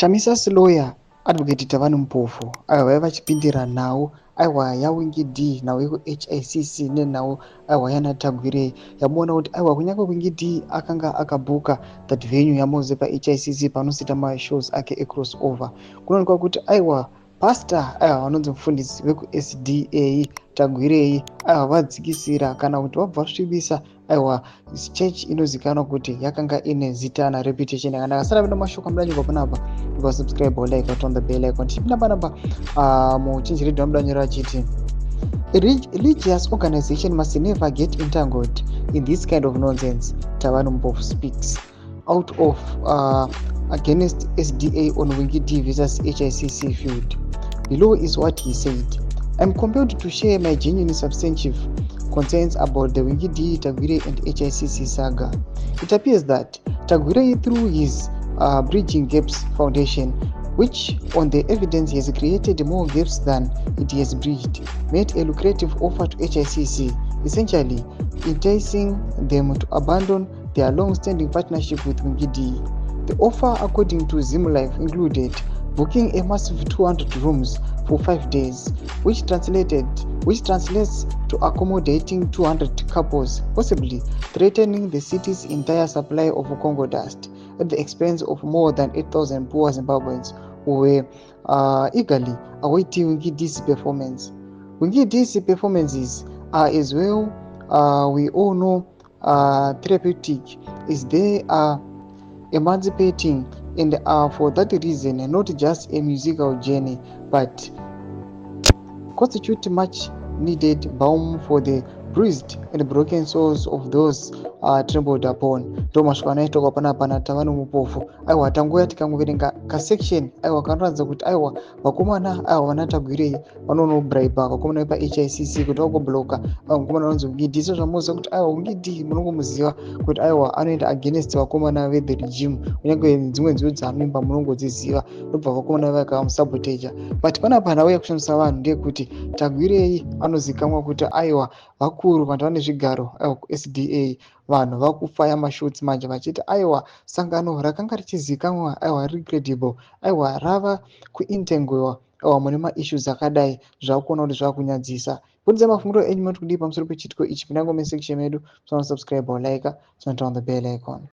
Chamisas lawyer advocate Tavani Mpofu aiwa vachipindira nhau aiwa yawingi D nhau HICC nenhau aiwa yana Tagwirei yamuona kuti aiwa kunyange Wingi D akanga akabuka that venue yamoze paHICC panosita mashows ake ecrossover kunoonekwa kuti aiwa pastor aiwa vanonzi mufundisi vekuSDA Tagwirei aiwa vadzikisira kana kuti vabva vasvibisa aiwa church inozikanwa kuti yakanga ine zita na reputation yakanaka. Sara vino mashoko amudanyirwa panapa iva subscribe or like on the bell icon tipinda panapa muchinji redio amudanyira achiti a religious organization must never get entangled in this kind of nonsense. Tavani Mpofu speaks out of against SDA on Wingi D versus HICC feud. Below is what he said. I'm compelled to share my genuine substantive concerns about the Wingi D, Tagwirei and HICC saga. It appears that Tagwirei, through his Bridging Gaps Foundation, which on the evidence has created more gaps than it has bridged, made a lucrative offer to HICC, essentially enticing them to abandon their long-standing partnership with Wingi D. The offer, according to ZimLife, included booking a massive 200 rooms for 5 days, which translates to accommodating 200 couples, possibly threatening the city's entire supply of Congo dust at the expense of more than 8,000 poor Zimbabweans who were eagerly awaiting Wingi D's performance. Wingi D's performances are, as well we all know, therapeutic, as they are emancipating and are for that reason not just a musical journey but constitute much needed balm for the bruised and broken souls of those trembled upon. Ndomashoko anaitwa panapa na Tavani Mpofu aiwa tanguya tikangoverenga kasection aiwa kanoratidza kuti aiwa vakomana aiwa vana Tagwirei vanonobraiba vakomana vepaHICC kuti vagobloka vakomana vanonzi Wingi D. So zvamuziva kuti aiwa Wingi D munongomuziva kuti aiwa anoenda against vakomana vethe regime kunyange dzimwe nziyo dzaanoimba munongodziziva ndobva vakomana vakamusabotaja. But panapa nhau yakushamisa vanhu ndeyekuti Tagwirei anozikamwa kuti aiwa vakuru vanhu vane zvigaro aiwa kuSDA vanhu vakufaya mashotsi manje vachiti aiwa sangano rakanga richizikamwa aiwa riri credible aiwa rava kuintengiwa aiwa mune maissues akadai zvakuona kuti zvakunyadzisa. Budza mafungiro enyu kuti kudii pamusoro pechitiko ichi pindango mesection medu. Subscribe or like, turn on the bell icon.